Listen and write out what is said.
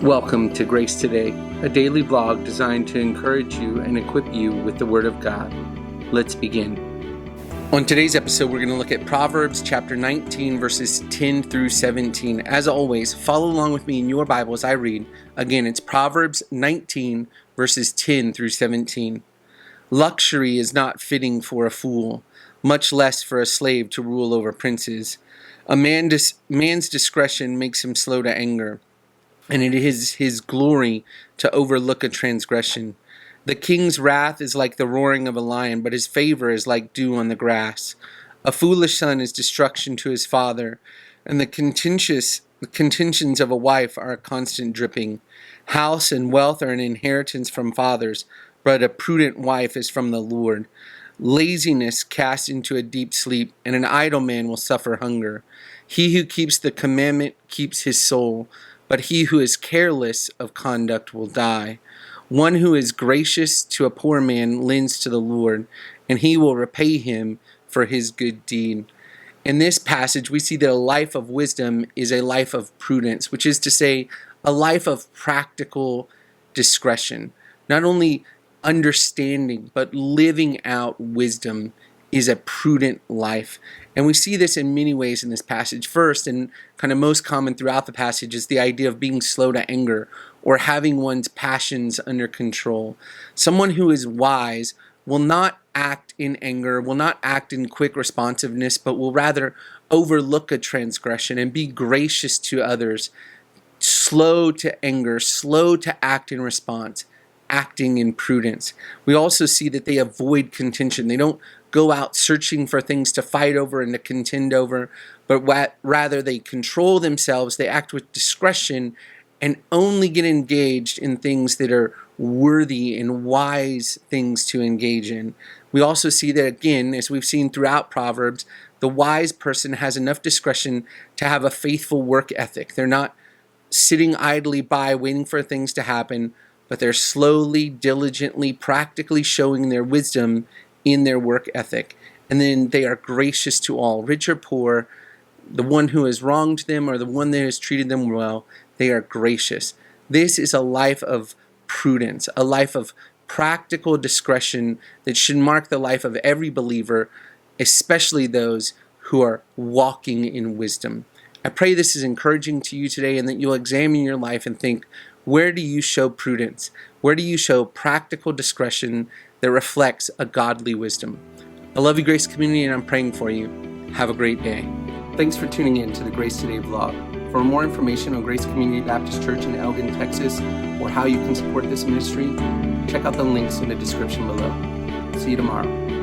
Welcome to Grace Today, a daily vlog designed to encourage you and equip you with the Word of God. Let's begin. On today's episode, we're going to look at Proverbs chapter 19, verses 10 through 17. As always, follow along with me in your Bible as I read. Again, it's Proverbs 19, verses 10 through 17. Luxury is not fitting for a fool, much less for a slave to rule over princes. A man's discretion makes him slow to anger, and it is his glory to overlook a transgression. The king's wrath is like the roaring of a lion, but his favor is like dew on the grass. A foolish son is destruction to his father, and the contentions of a wife are a constant dripping. House and wealth are an inheritance from fathers, but a prudent wife is from the Lord. Laziness casts into a deep sleep, and an idle man will suffer hunger. He who keeps the commandment keeps his soul, but he who is careless of conduct will die. One who is gracious to a poor man lends to the Lord, and he will repay him for his good deed. In this passage, we see that a life of wisdom is a life of prudence, which is to say, a life of practical discretion. Not only understanding, but living out wisdom is a prudent life. And we see this in many ways in this passage. First, and kind of most common throughout the passage, is the idea of being slow to anger or having one's passions under control. Someone who is wise will not act in anger, will not act in quick responsiveness, but will rather overlook a transgression and be gracious to others. Slow to anger, slow to act in response, acting in prudence. We also see that they avoid contention. They don't go out searching for things to fight over and to contend over, but rather they control themselves, they act with discretion, and only get engaged in things that are worthy and wise things to engage in. We also see that, again, as we've seen throughout Proverbs, the wise person has enough discretion to have a faithful work ethic. They're not sitting idly by waiting for things to happen, but they're slowly, diligently, practically showing their wisdom in their work ethic. And then they are gracious to all, rich or poor, the one who has wronged them or the one that has treated them well, they are gracious. This is a life of prudence, a life of practical discretion that should mark the life of every believer, especially those who are walking in wisdom. I pray this is encouraging to you today and that you'll examine your life and think, where do you show prudence? Where do you show practical discretion that reflects a godly wisdom? I love you, Grace Community, and I'm praying for you. Have a great day. Thanks for tuning in to the Grace Today vlog. For more information on Grace Community Baptist Church in Elgin, Texas, or how you can support this ministry, check out the links in the description below. See you tomorrow.